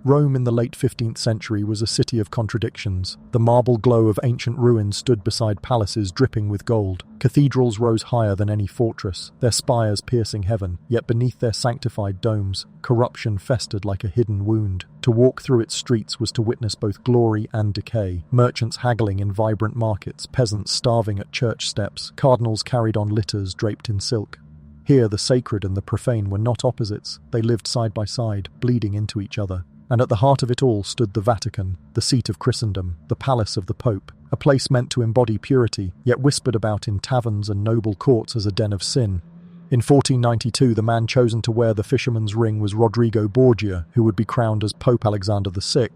Rome in the late 15th century was a city of contradictions. The marble glow of ancient ruins stood beside palaces dripping with gold. Cathedrals rose higher than any fortress, their spires piercing heaven, yet beneath their sanctified domes, corruption festered like a hidden wound. To walk through its streets was to witness both glory and decay. Merchants haggling in vibrant markets, peasants starving at church steps, cardinals carried on litters draped in silk. Here the sacred and the profane were not opposites, they lived side by side, bleeding into each other. And at the heart of it all stood the Vatican, the seat of Christendom, the palace of the Pope, a place meant to embody purity, yet whispered about in taverns and noble courts as a den of sin. In 1492, the man chosen to wear the fisherman's ring was Rodrigo Borgia, who would be crowned as Pope Alexander VI.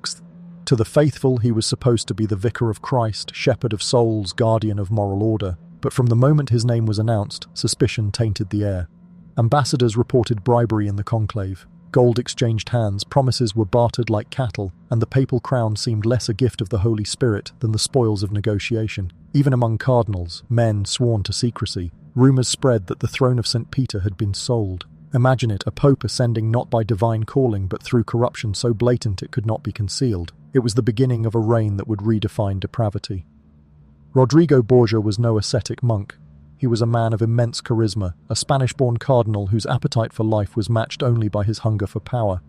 To the faithful, he was supposed to be the vicar of Christ, shepherd of souls, guardian of moral order. But from the moment his name was announced, suspicion tainted the air. Ambassadors reported bribery in the conclave. Gold exchanged hands, promises were bartered like cattle, and the papal crown seemed less a gift of the Holy Spirit than the spoils of negotiation. Even among cardinals, men sworn to secrecy, rumours spread that the throne of St. Peter had been sold. Imagine it, a pope ascending not by divine calling but through corruption so blatant it could not be concealed. It was the beginning of a reign that would redefine depravity. Rodrigo Borgia was no ascetic monk. He was a man of immense charisma, a Spanish-born cardinal whose appetite for life was matched only by his hunger for power.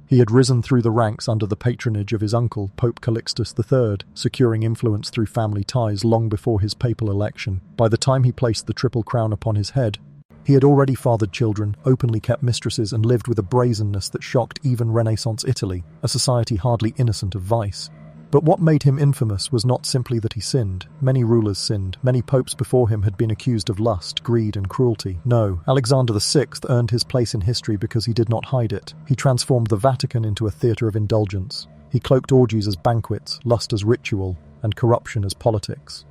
He had risen through the ranks under the patronage of his uncle, Pope Calixtus III, securing influence through family ties long before his papal election. By the time he placed the triple crown upon his head, he had already fathered children, openly kept mistresses, and lived with a brazenness that shocked even Renaissance Italy, a society hardly innocent of vice. But what made him infamous was not simply that he sinned. Many rulers sinned. Many popes before him had been accused of lust, greed, and cruelty. No, Alexander VI earned his place in history because he did not hide it. He transformed the Vatican into a theatre of indulgence. He cloaked orgies as banquets, lust as ritual, and corruption as politics.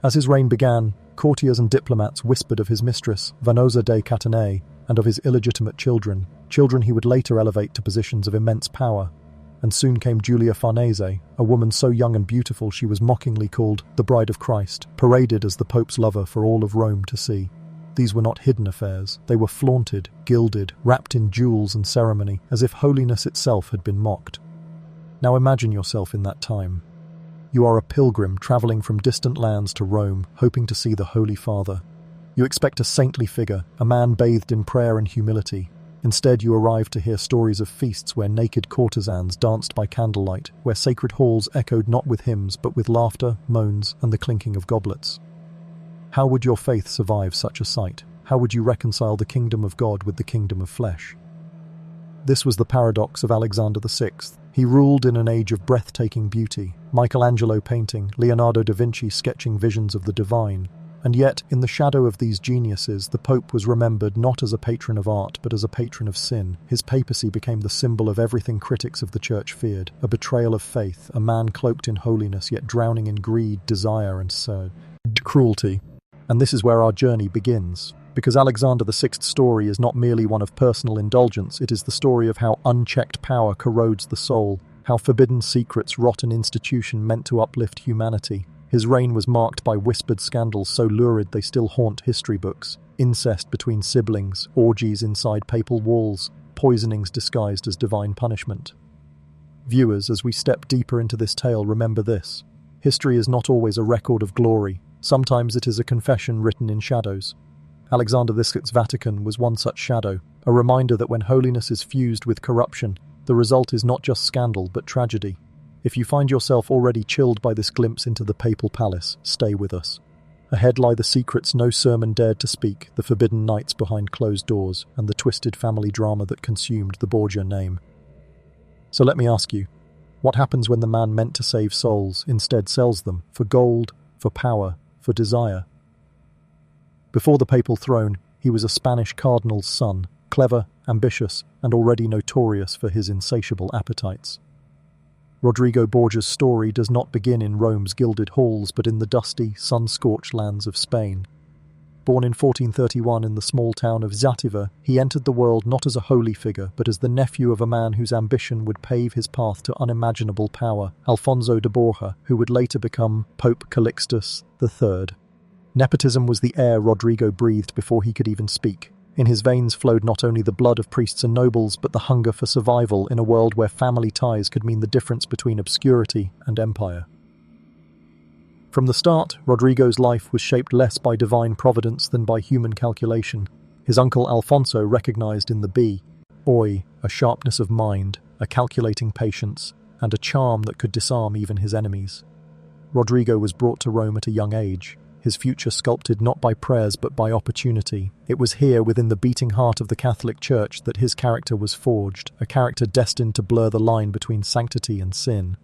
As his reign began, courtiers and diplomats whispered of his mistress, Vanosa dei Catanei, and of his illegitimate children he would later elevate to positions of immense power. And soon came Giulia Farnese, a woman so young and beautiful she was mockingly called the Bride of Christ, paraded as the Pope's lover for all of Rome to see. These were not hidden affairs. They were flaunted, gilded, wrapped in jewels and ceremony, as if holiness itself had been mocked. Now imagine yourself in that time. You are a pilgrim travelling from distant lands to Rome, hoping to see the Holy Father. You expect a saintly figure, a man bathed in prayer and humility. Instead, you arrive to hear stories of feasts where naked courtesans danced by candlelight, where sacred halls echoed not with hymns but with laughter, moans, and the clinking of goblets. How would your faith survive such a sight? How would you reconcile the kingdom of God with the kingdom of flesh? This was the paradox of Alexander VI. He ruled in an age of breathtaking beauty, Michelangelo painting, Leonardo da Vinci sketching visions of the divine. And yet, in the shadow of these geniuses, the Pope was remembered not as a patron of art, but as a patron of sin. His papacy became the symbol of everything critics of the Church feared, a betrayal of faith, a man cloaked in holiness, yet drowning in greed, desire, and cruelty. And this is where our journey begins. Because Alexander VI's story is not merely one of personal indulgence, it is the story of how unchecked power corrodes the soul, how forbidden secrets rot an institution meant to uplift humanity. His reign was marked by whispered scandals so lurid they still haunt history books. Incest between siblings, orgies inside papal walls, poisonings disguised as divine punishment. Viewers, as we step deeper into this tale, remember this. History is not always a record of glory. Sometimes it is a confession written in shadows. Alexander VI's Vatican was one such shadow, a reminder that when holiness is fused with corruption, the result is not just scandal but tragedy. If you find yourself already chilled by this glimpse into the papal palace, stay with us. Ahead lie the secrets no sermon dared to speak, the forbidden nights behind closed doors, and the twisted family drama that consumed the Borgia name. So let me ask you, what happens when the man meant to save souls instead sells them for gold, for power, for desire? Before the papal throne, he was a Spanish cardinal's son, clever, ambitious, and already notorious for his insatiable appetites. Rodrigo Borgia's story does not begin in Rome's gilded halls, but in the dusty, sun-scorched lands of Spain. Born in 1431 in the small town of Zátiva, he entered the world not as a holy figure, but as the nephew of a man whose ambition would pave his path to unimaginable power, Alfonso de Borja, who would later become Pope Calixtus III. Nepotism was the air Rodrigo breathed before he could even speak. In his veins flowed not only the blood of priests and nobles, but the hunger for survival in a world where family ties could mean the difference between obscurity and empire. From the start, Rodrigo's life was shaped less by divine providence than by human calculation. His uncle Alfonso recognized in the boy a sharpness of mind, a calculating patience, and a charm that could disarm even his enemies. Rodrigo was brought to Rome at a young age, his future sculpted not by prayers but by opportunity. It was here, within the beating heart of the Catholic Church, that his character was forged, a character destined to blur the line between sanctity and sin.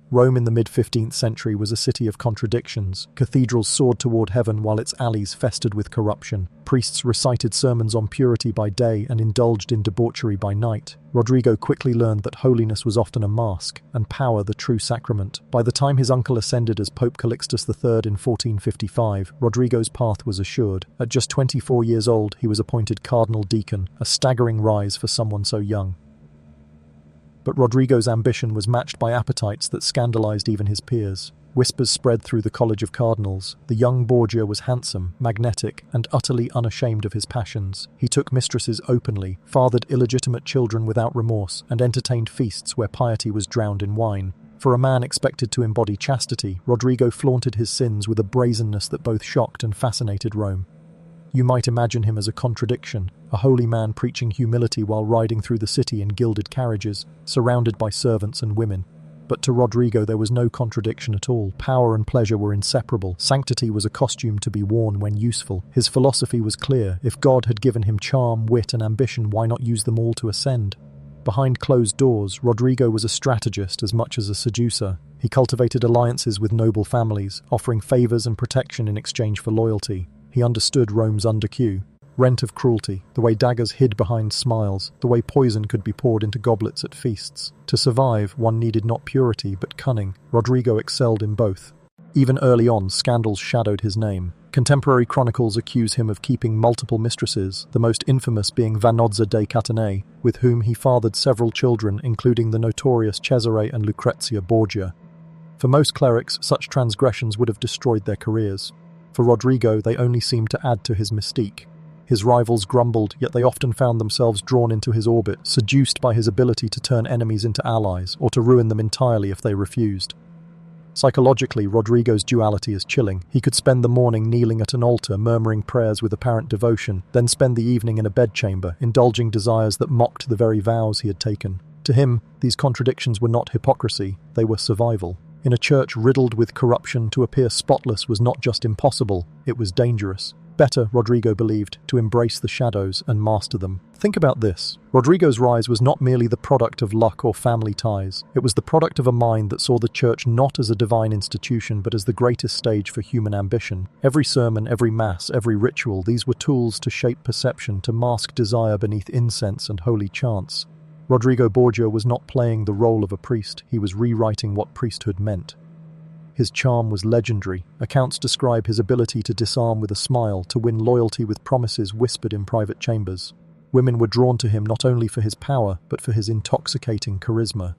Rome in the mid-15th century was a city of contradictions. Cathedrals soared toward heaven while its alleys festered with corruption. Priests recited sermons on purity by day and indulged in debauchery by night. Rodrigo quickly learned that holiness was often a mask, and power the true sacrament. By the time his uncle ascended as Pope Calixtus III in 1455, Rodrigo's path was assured. At just 24 years old, he was appointed cardinal deacon, a staggering rise for someone so young. But Rodrigo's ambition was matched by appetites that scandalized even his peers. Whispers spread through the College of Cardinals. The young Borgia was handsome, magnetic, and utterly unashamed of his passions. He took mistresses openly, fathered illegitimate children without remorse, and entertained feasts where piety was drowned in wine. For a man expected to embody chastity, Rodrigo flaunted his sins with a brazenness that both shocked and fascinated Rome. You might imagine him as a contradiction, a holy man preaching humility while riding through the city in gilded carriages, surrounded by servants and women. But to Rodrigo there was no contradiction at all. Power and pleasure were inseparable. Sanctity was a costume to be worn when useful. His philosophy was clear. If God had given him charm, wit, and ambition, why not use them all to ascend? Behind closed doors, Rodrigo was a strategist as much as a seducer. He cultivated alliances with noble families, offering favors and protection in exchange for loyalty. He understood Rome's undercue, rent of cruelty, the way daggers hid behind smiles, the way poison could be poured into goblets at feasts. To survive, one needed not purity but cunning. Rodrigo excelled in both. Even early on, scandals shadowed his name. Contemporary chronicles accuse him of keeping multiple mistresses, the most infamous being Vanozza dei Catanei, with whom he fathered several children, including the notorious Cesare and Lucrezia Borgia. For most clerics, such transgressions would have destroyed their careers. For Rodrigo, they only seemed to add to his mystique. His rivals grumbled, yet they often found themselves drawn into his orbit, seduced by his ability to turn enemies into allies, or to ruin them entirely if they refused. Psychologically, Rodrigo's duality is chilling. He could spend the morning kneeling at an altar, murmuring prayers with apparent devotion, then spend the evening in a bedchamber, indulging desires that mocked the very vows he had taken. To him, these contradictions were not hypocrisy, they were survival. In a church riddled with corruption, to appear spotless was not just impossible, it was dangerous. Better, Rodrigo believed, to embrace the shadows and master them. Think about this. Rodrigo's rise was not merely the product of luck or family ties. It was the product of a mind that saw the church not as a divine institution, but as the greatest stage for human ambition. Every sermon, every mass, every ritual, these were tools to shape perception, to mask desire beneath incense and holy chants. Rodrigo Borgia was not playing the role of a priest, he was rewriting what priesthood meant. His charm was legendary. Accounts describe his ability to disarm with a smile, to win loyalty with promises whispered in private chambers. Women were drawn to him not only for his power, but for his intoxicating charisma.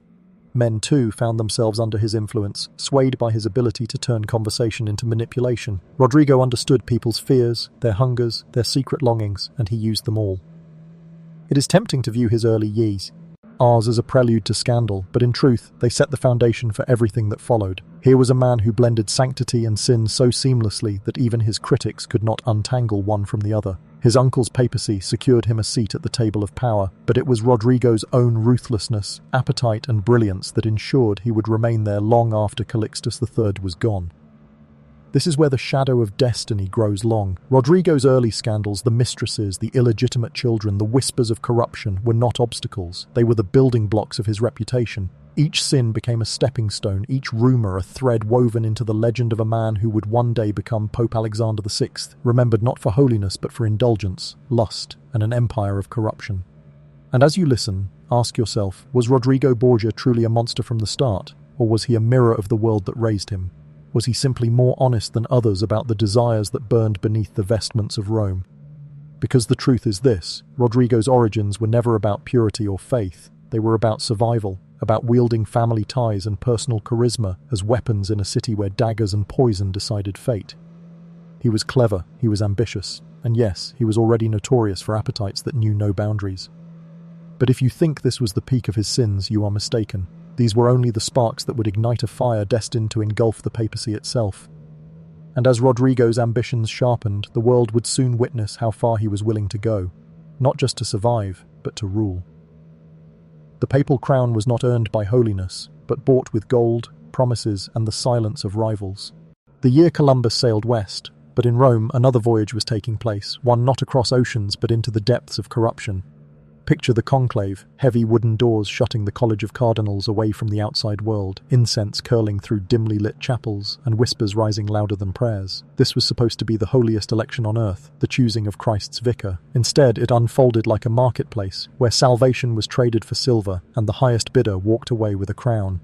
Men, too, found themselves under his influence, swayed by his ability to turn conversation into manipulation. Rodrigo understood people's fears, their hungers, their secret longings, and he used them all. It is tempting to view his early years as a prelude to scandal, but in truth, they set the foundation for everything that followed. Here was a man who blended sanctity and sin so seamlessly that even his critics could not untangle one from the other. His uncle's papacy secured him a seat at the table of power, but it was Rodrigo's own ruthlessness, appetite, and brilliance that ensured he would remain there long after Calixtus III was gone. This is where the shadow of destiny grows long. Rodrigo's early scandals, the mistresses, the illegitimate children, the whispers of corruption, were not obstacles. They were the building blocks of his reputation. Each sin became a stepping stone, each rumor a thread woven into the legend of a man who would one day become Pope Alexander VI, remembered not for holiness but for indulgence, lust, and an empire of corruption. And as you listen, ask yourself, was Rodrigo Borgia truly a monster from the start, or was he a mirror of the world that raised him? Was he simply more honest than others about the desires that burned beneath the vestments of Rome? Because the truth is this, Rodrigo's origins were never about purity or faith. They were about survival, about wielding family ties and personal charisma as weapons in a city where daggers and poison decided fate. He was clever, he was ambitious, and yes, he was already notorious for appetites that knew no boundaries. But if you think this was the peak of his sins, you are mistaken. These were only the sparks that would ignite a fire destined to engulf the papacy itself. And as Rodrigo's ambitions sharpened, the world would soon witness how far he was willing to go, not just to survive, but to rule. The papal crown was not earned by holiness, but bought with gold, promises, and the silence of rivals. The year Columbus sailed west, but in Rome another voyage was taking place, one not across oceans but into the depths of corruption. Picture the conclave, heavy wooden doors shutting the College of Cardinals away from the outside world, incense curling through dimly lit chapels, and whispers rising louder than prayers. This was supposed to be the holiest election on earth, the choosing of Christ's vicar. Instead, it unfolded like a marketplace, where salvation was traded for silver, and the highest bidder walked away with a crown.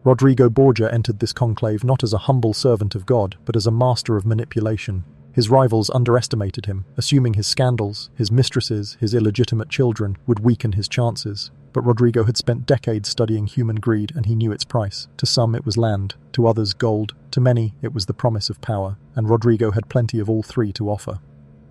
Rodrigo Borgia entered this conclave not as a humble servant of God, but as a master of manipulation. His rivals underestimated him, assuming his scandals, his mistresses, his illegitimate children would weaken his chances. But Rodrigo had spent decades studying human greed, and he knew its price. To some it was land, to others gold, to many it was the promise of power, and Rodrigo had plenty of all three to offer.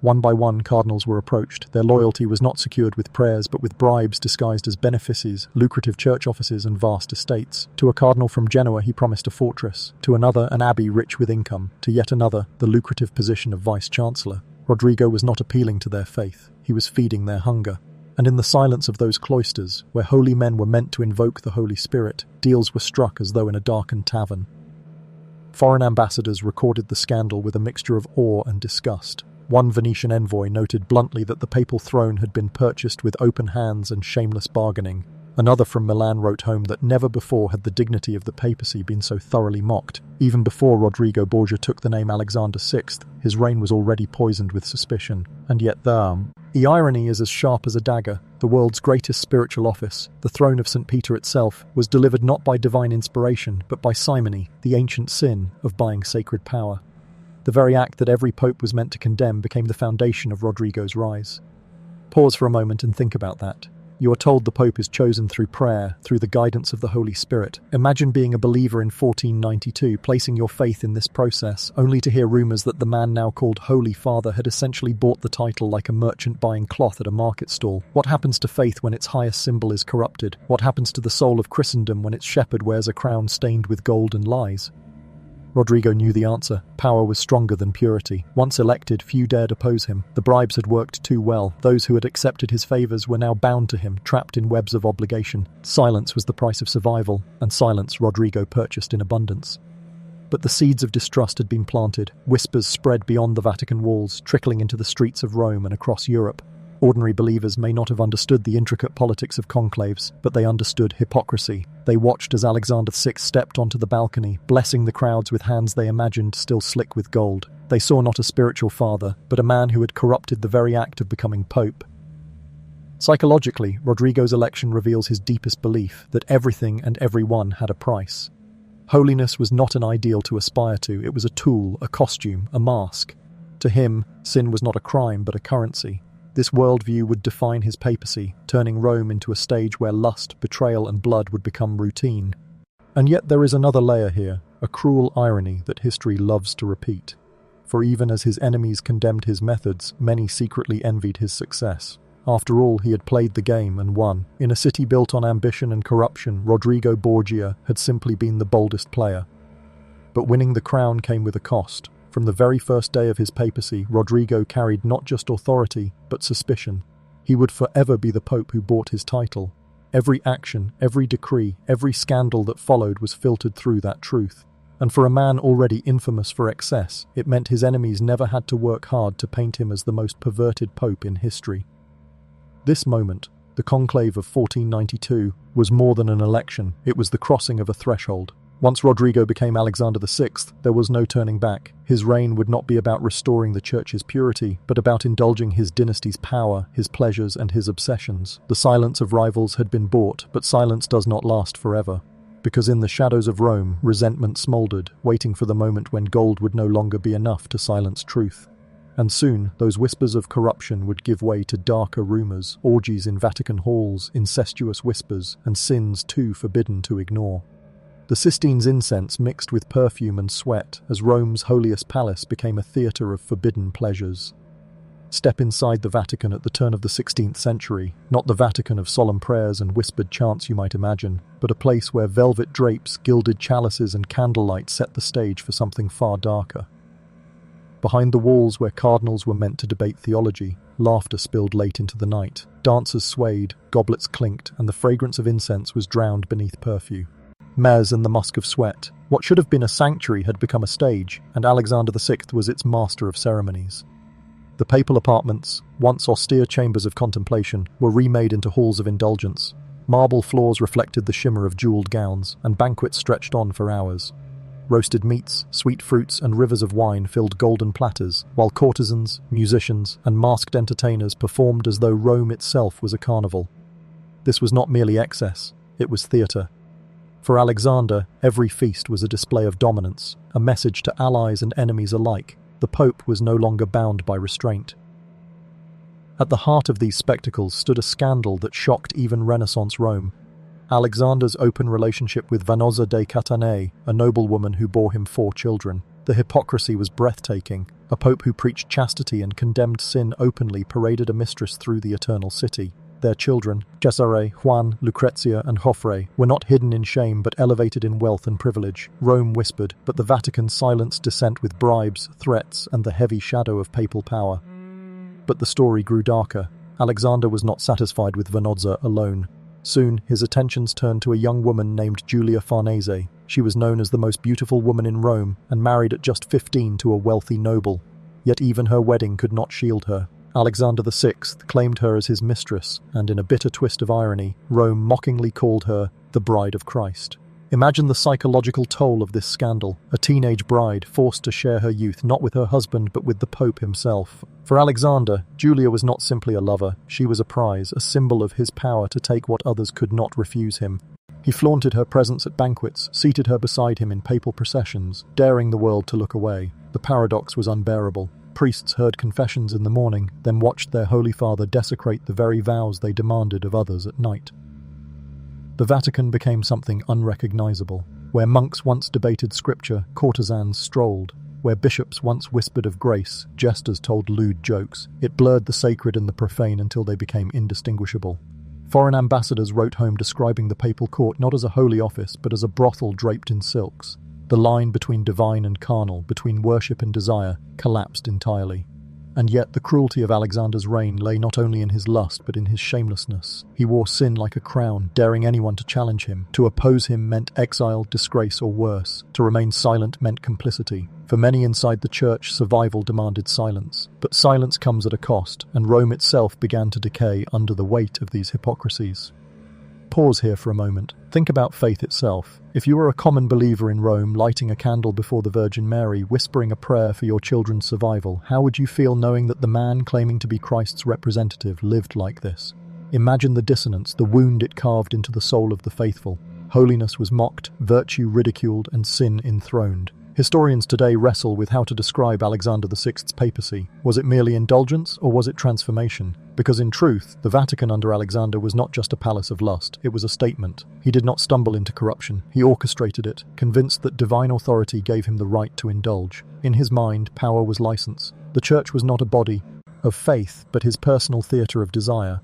One by one, cardinals were approached. Their loyalty was not secured with prayers, but with bribes disguised as benefices, lucrative church offices, and vast estates. To a cardinal from Genoa, he promised a fortress. To another, an abbey rich with income. To yet another, the lucrative position of vice-chancellor. Rodrigo was not appealing to their faith. He was feeding their hunger. And in the silence of those cloisters, where holy men were meant to invoke the Holy Spirit, deals were struck as though in a darkened tavern. Foreign ambassadors recorded the scandal with a mixture of awe and disgust. One Venetian envoy noted bluntly that the papal throne had been purchased with open hands and shameless bargaining. Another from Milan wrote home that never before had the dignity of the papacy been so thoroughly mocked. Even before Rodrigo Borgia took the name Alexander VI, his reign was already poisoned with suspicion. And yet the irony is as sharp as a dagger. The world's greatest spiritual office, the throne of St. Peter itself, was delivered not by divine inspiration, but by simony, the ancient sin of buying sacred power. The very act that every pope was meant to condemn became the foundation of Rodrigo's rise. Pause for a moment and think about that. You are told the pope is chosen through prayer, through the guidance of the Holy Spirit. Imagine being a believer in 1492, placing your faith in this process, only to hear rumours that the man now called Holy Father had essentially bought the title like a merchant buying cloth at a market stall. What happens to faith when its highest symbol is corrupted? What happens to the soul of Christendom when its shepherd wears a crown stained with gold and lies? Rodrigo knew the answer. Power was stronger than purity. Once elected, few dared oppose him. The bribes had worked too well. Those who had accepted his favours were now bound to him, trapped in webs of obligation. Silence was the price of survival, and silence Rodrigo purchased in abundance. But the seeds of distrust had been planted. Whispers spread beyond the Vatican walls, trickling into the streets of Rome and across Europe. Ordinary believers may not have understood the intricate politics of conclaves, but they understood hypocrisy. They watched as Alexander VI stepped onto the balcony, blessing the crowds with hands they imagined still slick with gold. They saw not a spiritual father, but a man who had corrupted the very act of becoming pope. Psychologically, Rodrigo's election reveals his deepest belief that everything and everyone had a price. Holiness was not an ideal to aspire to, it was a tool, a costume, a mask. To him, sin was not a crime but a currency. This worldview would define his papacy, turning Rome into a stage where lust, betrayal, and blood would become routine. And yet there is another layer here, a cruel irony that history loves to repeat. For even as his enemies condemned his methods, many secretly envied his success. After all, he had played the game and won. In a city built on ambition and corruption, Rodrigo Borgia had simply been the boldest player. But winning the crown came with a cost. From the very first day of his papacy, Rodrigo carried not just authority, but suspicion. He would forever be the pope who bought his title. Every action, every decree, every scandal that followed was filtered through that truth. And for a man already infamous for excess, it meant his enemies never had to work hard to paint him as the most perverted pope in history. This moment, the conclave of 1492, was more than an election, it was the crossing of a threshold. Once Rodrigo became Alexander VI, there was no turning back. His reign would not be about restoring the church's purity, but about indulging his dynasty's power, his pleasures, and his obsessions. The silence of rivals had been bought, but silence does not last forever. Because in the shadows of Rome, resentment smouldered, waiting for the moment when gold would no longer be enough to silence truth. And soon, those whispers of corruption would give way to darker rumours, orgies in Vatican halls, incestuous whispers, and sins too forbidden to ignore. The Sistine's incense mixed with perfume and sweat as Rome's holiest palace became a theatre of forbidden pleasures. Step inside the Vatican at the turn of the 16th century, not the Vatican of solemn prayers and whispered chants you might imagine, but a place where velvet drapes, gilded chalices and candlelight set the stage for something far darker. Behind the walls where cardinals were meant to debate theology, laughter spilled late into the night. Dancers swayed, goblets clinked, and the fragrance of incense was drowned beneath perfume. Mez and the musk of sweat. What should have been a sanctuary had become a stage, and Alexander VI was its master of ceremonies. The papal apartments, once austere chambers of contemplation, were remade into halls of indulgence. Marble floors reflected the shimmer of jeweled gowns, and banquets stretched on for hours. Roasted meats, sweet fruits, and rivers of wine filled golden platters, while courtesans, musicians, and masked entertainers performed as though Rome itself was a carnival. This was not merely excess, it was theatre. For Alexander, every feast was a display of dominance, a message to allies and enemies alike. The Pope was no longer bound by restraint. At the heart of these spectacles stood a scandal that shocked even Renaissance Rome. Alexander's open relationship with Vannozza de Catanei, a noblewoman who bore him 4 children. The hypocrisy was breathtaking. A pope who preached chastity and condemned sin openly paraded a mistress through the eternal city. Their children, Cesare, Juan, Lucrezia, and Joffre, were not hidden in shame but elevated in wealth and privilege. Rome whispered, but the Vatican silenced dissent with bribes, threats, and the heavy shadow of papal power. But the story grew darker. Alexander was not satisfied with Vannozza alone. Soon, his attentions turned to a young woman named Giulia Farnese. She was known as the most beautiful woman in Rome and married at just 15 to a wealthy noble. Yet even her wedding could not shield her. Alexander VI claimed her as his mistress, and in a bitter twist of irony, Rome mockingly called her the Bride of Christ. Imagine the psychological toll of this scandal, a teenage bride forced to share her youth not with her husband but with the Pope himself. For Alexander, Giulia was not simply a lover, she was a prize, a symbol of his power to take what others could not refuse him. He flaunted her presence at banquets, seated her beside him in papal processions, daring the world to look away. The paradox was unbearable. Priests heard confessions in the morning, then watched their Holy Father desecrate the very vows they demanded of others at night. The Vatican became something unrecognizable. Where monks once debated scripture, courtesans strolled. Where bishops once whispered of grace, jesters told lewd jokes. It blurred the sacred and the profane until they became indistinguishable. Foreign ambassadors wrote home describing the papal court not as a holy office, but as a brothel draped in silks. The line between divine and carnal, between worship and desire, collapsed entirely. And yet the cruelty of Alexander's reign lay not only in his lust but in his shamelessness. He wore sin like a crown, daring anyone to challenge him. To oppose him meant exile, disgrace, or worse. To remain silent meant complicity. For many inside the church, survival demanded silence. But silence comes at a cost, and Rome itself began to decay under the weight of these hypocrisies. Pause here for a moment. Think about faith itself. If you were a common believer in Rome, lighting a candle before the Virgin Mary, whispering a prayer for your children's survival, how would you feel knowing that the man claiming to be Christ's representative lived like this? Imagine the dissonance, the wound it carved into the soul of the faithful. Holiness was mocked, virtue ridiculed, and sin enthroned. Historians today wrestle with how to describe Alexander VI's papacy. Was it merely indulgence, or was it transformation? Because in truth, the Vatican under Alexander was not just a palace of lust, it was a statement. He did not stumble into corruption, he orchestrated it, convinced that divine authority gave him the right to indulge. In his mind, power was license. The church was not a body of faith, but his personal theatre of desire.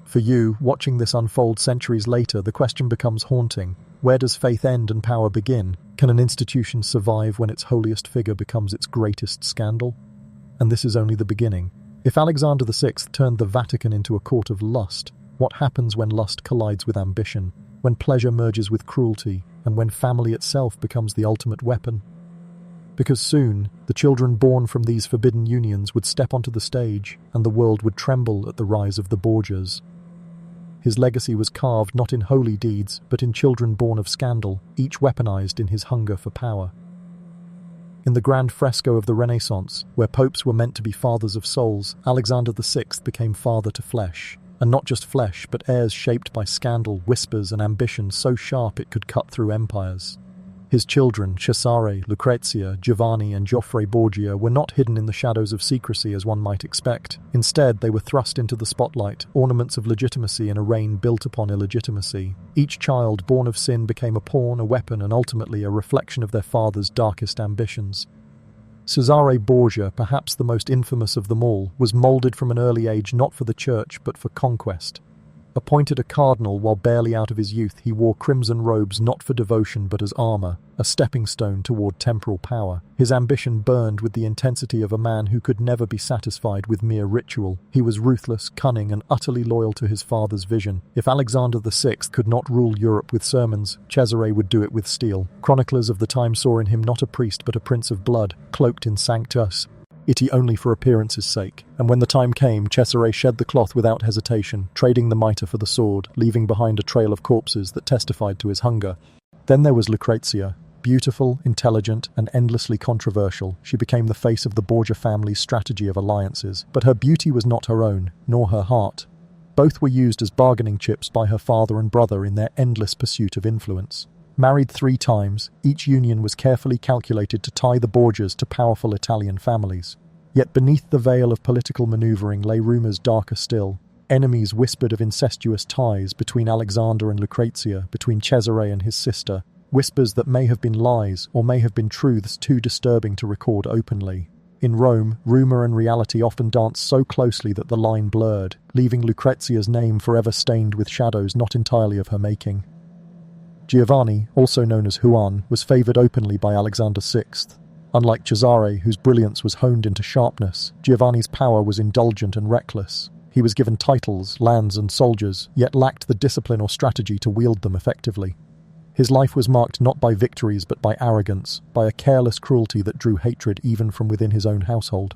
For you, watching this unfold centuries later, the question becomes haunting. Where does faith end and power begin? Can an institution survive when its holiest figure becomes its greatest scandal? And this is only the beginning. If Alexander VI turned the Vatican into a court of lust, what happens when lust collides with ambition, when pleasure merges with cruelty, and when family itself becomes the ultimate weapon? Because soon, the children born from these forbidden unions would step onto the stage, and the world would tremble at the rise of the Borgias. His legacy was carved not in holy deeds, but in children born of scandal, each weaponized in his hunger for power. In the grand fresco of the Renaissance, where popes were meant to be fathers of souls, Alexander VI became father to flesh. And not just flesh, but heirs shaped by scandal, whispers, and ambition so sharp it could cut through empires. His children, Cesare, Lucrezia, Giovanni, and Joffre Borgia, were not hidden in the shadows of secrecy as one might expect. Instead, they were thrust into the spotlight, ornaments of legitimacy in a reign built upon illegitimacy. Each child born of sin became a pawn, a weapon, and ultimately a reflection of their father's darkest ambitions. Cesare Borgia, perhaps the most infamous of them all, was moulded from an early age not for the church but for conquest. Appointed a cardinal while barely out of his youth, he wore crimson robes not for devotion but as armor, a stepping stone toward temporal power. His ambition burned with the intensity of a man who could never be satisfied with mere ritual. He was ruthless, cunning, and utterly loyal to his father's vision. If Alexander VI could not rule Europe with sermons, Cesare would do it with steel. Chroniclers of the time saw in him not a priest but a prince of blood, cloaked in sanctus, itty only for appearance's sake. And when the time came, Cesare shed the cloth without hesitation, trading the mitre for the sword, leaving behind a trail of corpses that testified to his hunger. Then there was Lucrezia. Beautiful, intelligent, and endlessly controversial, she became the face of the Borgia family's strategy of alliances. But her beauty was not her own, nor her heart. Both were used as bargaining chips by her father and brother in their endless pursuit of influence. Married 3 times, each union was carefully calculated to tie the Borgias to powerful Italian families. Yet beneath the veil of political maneuvering lay rumours darker still. Enemies whispered of incestuous ties between Alexander and Lucrezia, between Cesare and his sister, whispers that may have been lies or may have been truths too disturbing to record openly. In Rome, rumour and reality often danced so closely that the line blurred, leaving Lucrezia's name forever stained with shadows not entirely of her making. Giovanni, also known as Juan, was favoured openly by Alexander VI. Unlike Cesare, whose brilliance was honed into sharpness, Giovanni's power was indulgent and reckless. He was given titles, lands, and soldiers, yet lacked the discipline or strategy to wield them effectively. His life was marked not by victories but by arrogance, by a careless cruelty that drew hatred even from within his own household.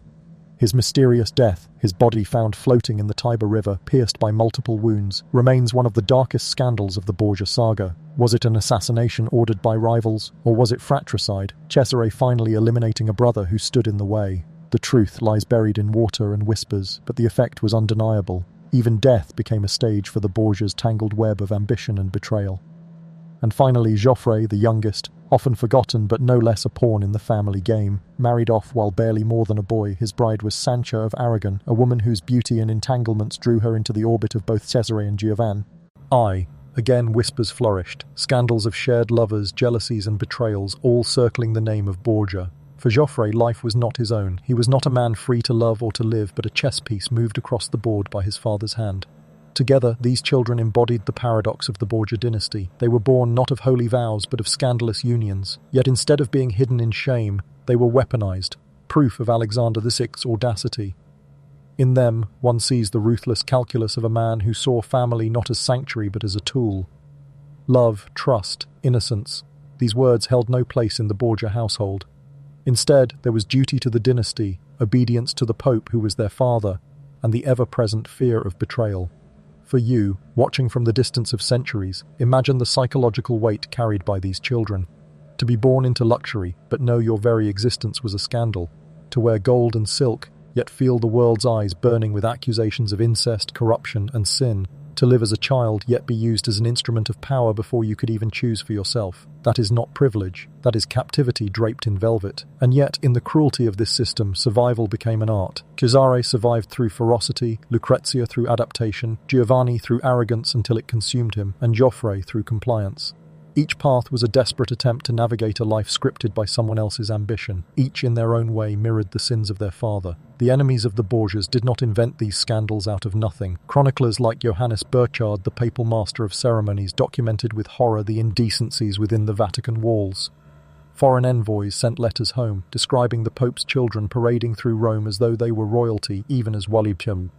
His mysterious death, his body found floating in the Tiber River, pierced by multiple wounds, remains one of the darkest scandals of the Borgia saga. Was it an assassination ordered by rivals, or was it fratricide, Cesare finally eliminating a brother who stood in the way? The truth lies buried in water and whispers, but the effect was undeniable. Even death became a stage for the Borgias' tangled web of ambition and betrayal. And finally, Joffre, the youngest, often forgotten but no less a pawn in the family game, married off while barely more than a boy. His bride was Sancha of Aragon, a woman whose beauty and entanglements drew her into the orbit of both Cesare and Giovanni. Again whispers flourished, scandals of shared lovers, jealousies and betrayals, all circling the name of Borgia. For Joffre, life was not his own. He was not a man free to love or to live, but a chess piece moved across the board by his father's hand. Together, these children embodied the paradox of the Borgia dynasty. They were born not of holy vows, but of scandalous unions. Yet instead of being hidden in shame, they were weaponized, proof of Alexander VI's audacity. In them, one sees the ruthless calculus of a man who saw family not as sanctuary but as a tool. Love, trust, innocence. These words held no place in the Borgia household. Instead, there was duty to the dynasty, obedience to the Pope who was their father, and the ever-present fear of betrayal. For you, watching from the distance of centuries, imagine the psychological weight carried by these children. To be born into luxury, but know your very existence was a scandal. To wear gold and silk, yet feel the world's eyes burning with accusations of incest, corruption, and sin. To live as a child, yet be used as an instrument of power before you could even choose for yourself. That is not privilege. That is captivity draped in velvet. And yet, in the cruelty of this system, survival became an art. Cesare survived through ferocity, Lucrezia through adaptation, Giovanni through arrogance until it consumed him, and Joffre through compliance. Each path was a desperate attempt to navigate a life scripted by someone else's ambition. Each in their own way mirrored the sins of their father. The enemies of the Borgias did not invent these scandals out of nothing. Chroniclers like Johannes Burchard, the papal master of ceremonies, documented with horror the indecencies within the Vatican walls. Foreign envoys sent letters home, describing the Pope's children parading through Rome as though they were royalty, even as Walibchim.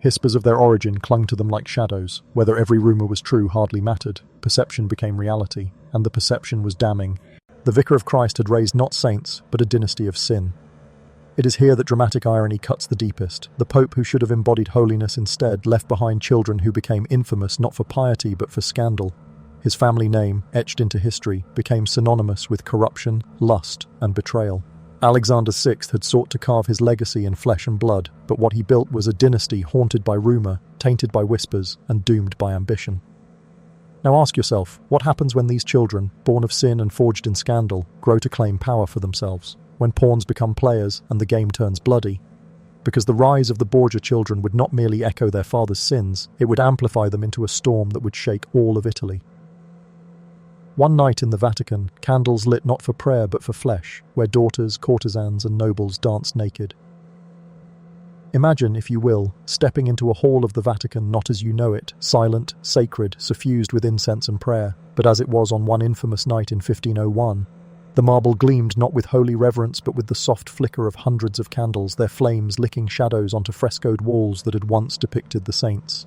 Whispers of their origin clung to them like shadows. Whether every rumour was true hardly mattered. Perception became reality, and the perception was damning. The Vicar of Christ had raised not saints, but a dynasty of sin. It is here that dramatic irony cuts the deepest. The Pope, who should have embodied holiness instead, left behind children who became infamous not for piety but for scandal. His family name, etched into history, became synonymous with corruption, lust, and betrayal. Alexander VI had sought to carve his legacy in flesh and blood, but what he built was a dynasty haunted by rumour, tainted by whispers, and doomed by ambition. Now ask yourself, what happens when these children, born of sin and forged in scandal, grow to claim power for themselves? When pawns become players and the game turns bloody? Because the rise of the Borgia children would not merely echo their father's sins, it would amplify them into a storm that would shake all of Italy. One night in the Vatican, candles lit not for prayer but for flesh, where daughters, courtesans and nobles danced naked. Imagine, if you will, stepping into a hall of the Vatican not as you know it, silent, sacred, suffused with incense and prayer, but as it was on one infamous night in 1501. The marble gleamed not with holy reverence but with the soft flicker of hundreds of candles, their flames licking shadows onto frescoed walls that had once depicted the saints.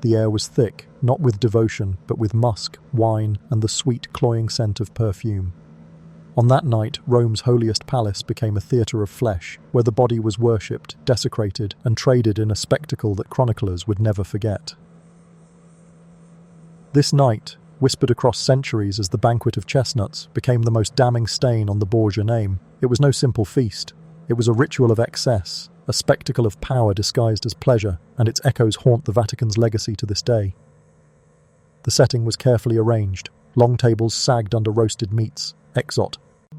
The air was thick, not with devotion, but with musk, wine, and the sweet, cloying scent of perfume. On that night, Rome's holiest palace became a theatre of flesh, where the body was worshipped, desecrated, and traded in a spectacle that chroniclers would never forget. This night, whispered across centuries as the banquet of chestnuts, became the most damning stain on the Borgia name. It was no simple feast. It was a ritual of excess, a spectacle of power disguised as pleasure, and its echoes haunt the Vatican's legacy to this day. The setting was carefully arranged. Long tables sagged under roasted meats, exot,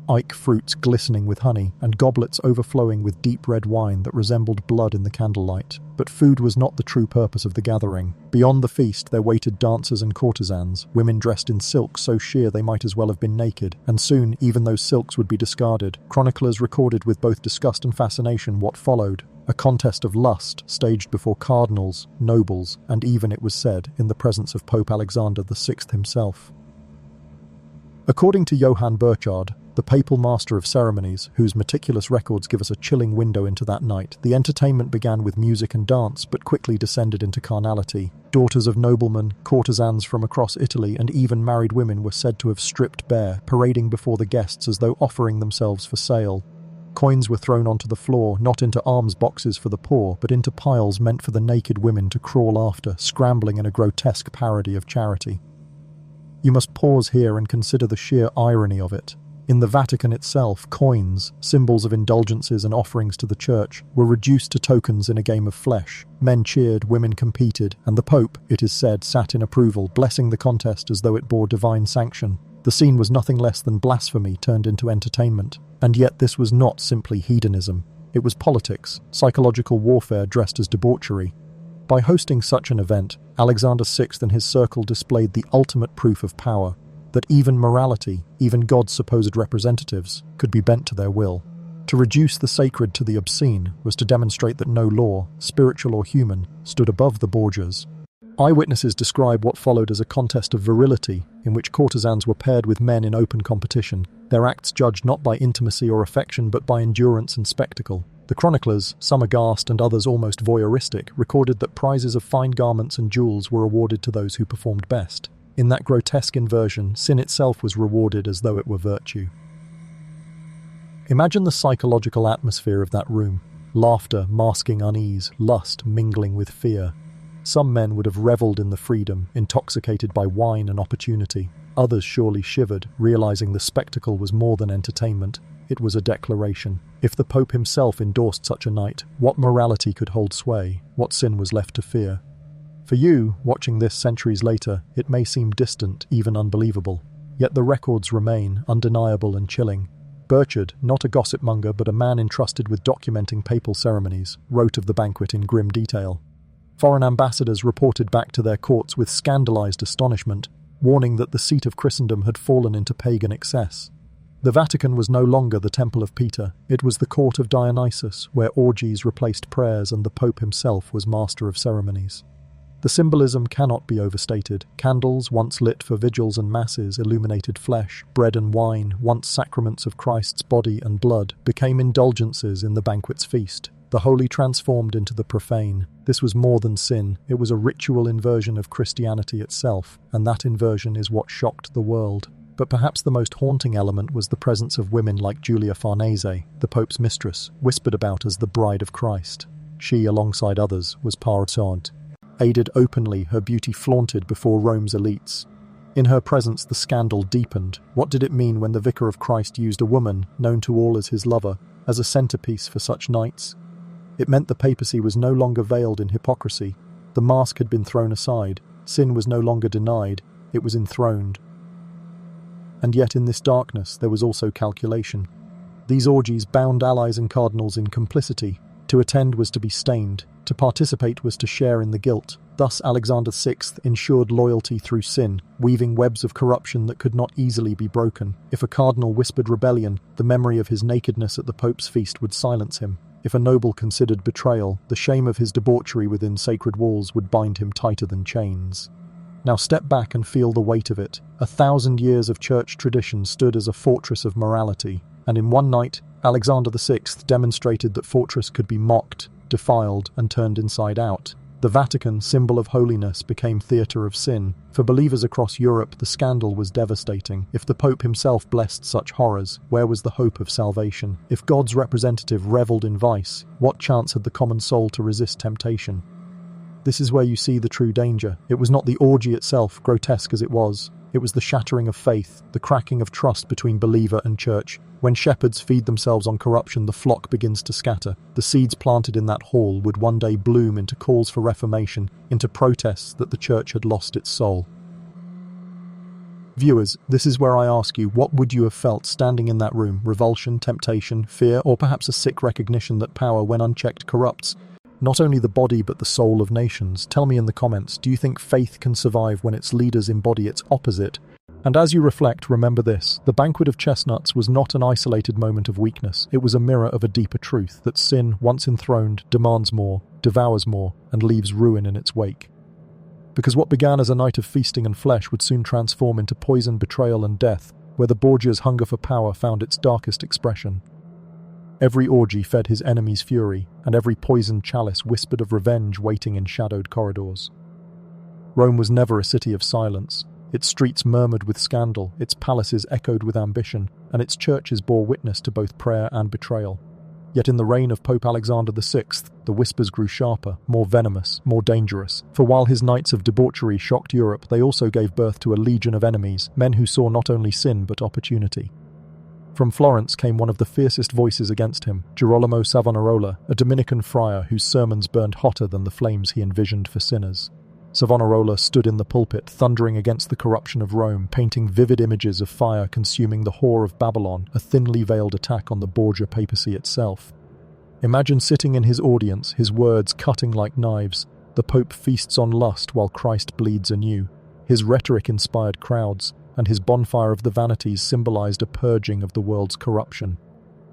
Ike fruits glistening with honey, and goblets overflowing with deep red wine that resembled blood in the candlelight. But food was not the true purpose of the gathering. Beyond the feast there waited dancers and courtesans, women dressed in silks so sheer they might as well have been naked, and soon even those silks would be discarded. Chroniclers recorded with both disgust and fascination what followed. A contest of lust staged before cardinals, nobles, and even, it was said, in the presence of Pope Alexander VI himself. According to Johann Burchard, the papal master of ceremonies, whose meticulous records give us a chilling window into that night, the entertainment began with music and dance, but quickly descended into carnality. Daughters of noblemen, courtesans from across Italy, and even married women were said to have stripped bare, parading before the guests as though offering themselves for sale. Coins were thrown onto the floor, not into alms boxes for the poor, but into piles meant for the naked women to crawl after, scrambling in a grotesque parody of charity. You must pause here and consider the sheer irony of it. In the Vatican itself, coins, symbols of indulgences and offerings to the church, were reduced to tokens in a game of flesh. Men cheered, women competed, and the Pope, it is said, sat in approval, blessing the contest as though it bore divine sanction. The scene was nothing less than blasphemy turned into entertainment. And yet this was not simply hedonism. It was politics, psychological warfare dressed as debauchery. By hosting such an event, Alexander VI and his circle displayed the ultimate proof of power, that even morality, even God's supposed representatives, could be bent to their will. To reduce the sacred to the obscene was to demonstrate that no law, spiritual or human, stood above the Borgias. Eyewitnesses describe what followed as a contest of virility, in which courtesans were paired with men in open competition, their acts judged not by intimacy or affection but by endurance and spectacle. The chroniclers, some aghast and others almost voyeuristic, recorded that prizes of fine garments and jewels were awarded to those who performed best. In that grotesque inversion, sin itself was rewarded as though it were virtue. Imagine the psychological atmosphere of that room. Laughter masking unease, lust mingling with fear. Some men would have revelled in the freedom, intoxicated by wine and opportunity. Others surely shivered, realizing the spectacle was more than entertainment. It was a declaration. If the Pope himself endorsed such a night, what morality could hold sway? What sin was left to fear? For you, watching this centuries later, it may seem distant, even unbelievable. Yet the records remain, undeniable and chilling. Burchard, not a gossip monger but a man entrusted with documenting papal ceremonies, wrote of the banquet in grim detail. Foreign ambassadors reported back to their courts with scandalized astonishment, warning that the seat of Christendom had fallen into pagan excess. The Vatican was no longer the Temple of Peter, it was the court of Dionysus, where orgies replaced prayers and the Pope himself was master of ceremonies. The symbolism cannot be overstated. Candles, once lit for vigils and masses, illuminated flesh. Bread and wine, once sacraments of Christ's body and blood, became indulgences in the banquet's feast. The holy transformed into the profane. This was more than sin, it was a ritual inversion of Christianity itself, and that inversion is what shocked the world. But perhaps the most haunting element was the presence of women like Julia Farnese, the Pope's mistress, whispered about as the bride of Christ. She, alongside others, was par excellence. Aided openly, her beauty flaunted before Rome's elites. In her presence the scandal deepened. What did it mean when the Vicar of Christ used a woman, known to all as his lover, as a centerpiece for such nights? It meant the papacy was no longer veiled in hypocrisy. The mask had been thrown aside. Sin was no longer denied, it was enthroned. And yet in this darkness there was also calculation. These orgies bound allies and cardinals in complicity. To attend was to be stained. To participate was to share in the guilt. Thus Alexander VI ensured loyalty through sin, weaving webs of corruption that could not easily be broken. If a cardinal whispered rebellion, the memory of his nakedness at the Pope's feast would silence him. If a noble considered betrayal, the shame of his debauchery within sacred walls would bind him tighter than chains. Now step back and feel the weight of it. 1,000 years of church tradition stood as a fortress of morality, and in one night, Alexander VI demonstrated that fortress could be mocked, defiled, and turned inside out. The Vatican, symbol of holiness, became theatre of sin. For believers across Europe, the scandal was devastating. If the Pope himself blessed such horrors, where was the hope of salvation? If God's representative revelled in vice, what chance had the common soul to resist temptation? This is where you see the true danger. It was not the orgy itself, grotesque as it was. It was the shattering of faith, the cracking of trust between believer and church. When shepherds feed themselves on corruption, the flock begins to scatter. The seeds planted in that hall would one day bloom into calls for reformation, into protests that the church had lost its soul. Viewers, this is where I ask you, what would you have felt standing in that room? Revulsion, temptation, fear, or perhaps a sick recognition that power, when unchecked, corrupts not only the body but the soul of nations? Tell me in the comments, do you think faith can survive when its leaders embody its opposite? And as you reflect, remember this: the banquet of chestnuts was not an isolated moment of weakness. It was a mirror of a deeper truth, that sin, once enthroned, demands more, devours more, and leaves ruin in its wake. Because what began as a night of feasting and flesh would soon transform into poison, betrayal, and death, where the Borgia's hunger for power found its darkest expression. Every orgy fed his enemy's fury, and every poisoned chalice whispered of revenge waiting in shadowed corridors. Rome was never a city of silence. Its streets murmured with scandal, its palaces echoed with ambition, and its churches bore witness to both prayer and betrayal. Yet in the reign of Pope Alexander VI, the whispers grew sharper, more venomous, more dangerous. For while his nights of debauchery shocked Europe, they also gave birth to a legion of enemies, men who saw not only sin but opportunity. From Florence came one of the fiercest voices against him, Girolamo Savonarola, a Dominican friar whose sermons burned hotter than the flames he envisioned for sinners. Savonarola stood in the pulpit, thundering against the corruption of Rome, painting vivid images of fire consuming the whore of Babylon, a thinly veiled attack on the Borgia papacy itself. Imagine sitting in his audience, his words cutting like knives. The Pope feasts on lust while Christ bleeds anew. His rhetoric inspired crowds, and his bonfire of the vanities symbolized a purging of the world's corruption.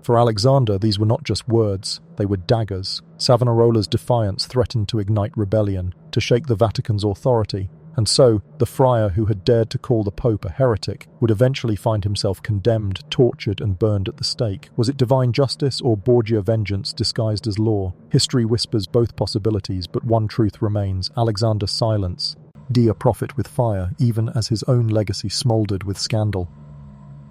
For Alexander, these were not just words, they were daggers. Savonarola's defiance threatened to ignite rebellion, to shake the Vatican's authority, and so, the friar who had dared to call the Pope a heretic would eventually find himself condemned, tortured, and burned at the stake. Was it divine justice or Borgia vengeance disguised as law? History whispers both possibilities, but one truth remains: Alexander's silence, a prophet with fire, even as his own legacy smouldered with scandal.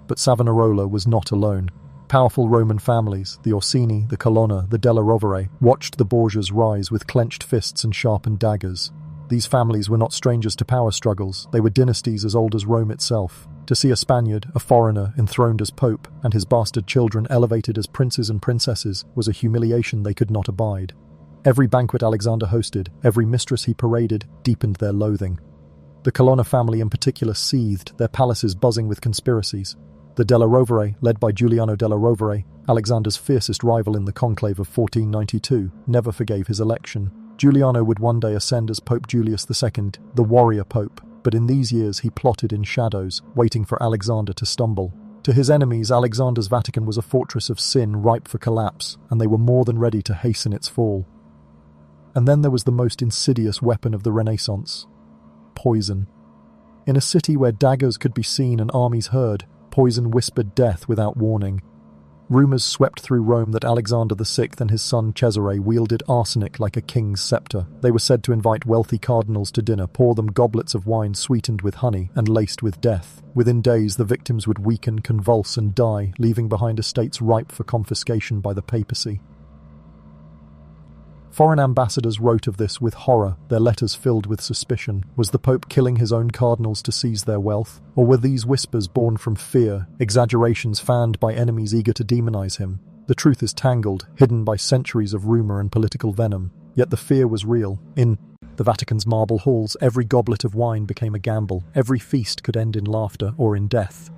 But Savonarola was not alone. Powerful Roman families, the Orsini, the Colonna, the Della Rovere, watched the Borgias rise with clenched fists and sharpened daggers. These families were not strangers to power struggles, they were dynasties as old as Rome itself. To see a Spaniard, a foreigner, enthroned as pope, and his bastard children elevated as princes and princesses, was a humiliation they could not abide. Every banquet Alexander hosted, every mistress he paraded, deepened their loathing. The Colonna family in particular seethed, their palaces buzzing with conspiracies. The Della Rovere, led by Giuliano della Rovere, Alexander's fiercest rival in the conclave of 1492, never forgave his election. Giuliano would one day ascend as Pope Julius II, the warrior pope, but in these years he plotted in shadows, waiting for Alexander to stumble. To his enemies, Alexander's Vatican was a fortress of sin ripe for collapse, and they were more than ready to hasten its fall. And then there was the most insidious weapon of the Renaissance: poison. In a city where daggers could be seen and armies heard, poison whispered death without warning. Rumours swept through Rome that Alexander VI and his son Cesare wielded arsenic like a king's scepter. They were said to invite wealthy cardinals to dinner, pour them goblets of wine sweetened with honey and laced with death. Within days, the victims would weaken, convulse, and die, leaving behind estates ripe for confiscation by the papacy. Foreign ambassadors wrote of this with horror, their letters filled with suspicion. Was the Pope killing his own cardinals to seize their wealth? Or were these whispers born from fear, exaggerations fanned by enemies eager to demonize him? The truth is tangled, hidden by centuries of rumor and political venom. Yet the fear was real. In the Vatican's marble halls, every goblet of wine became a gamble. Every feast could end in laughter or in death.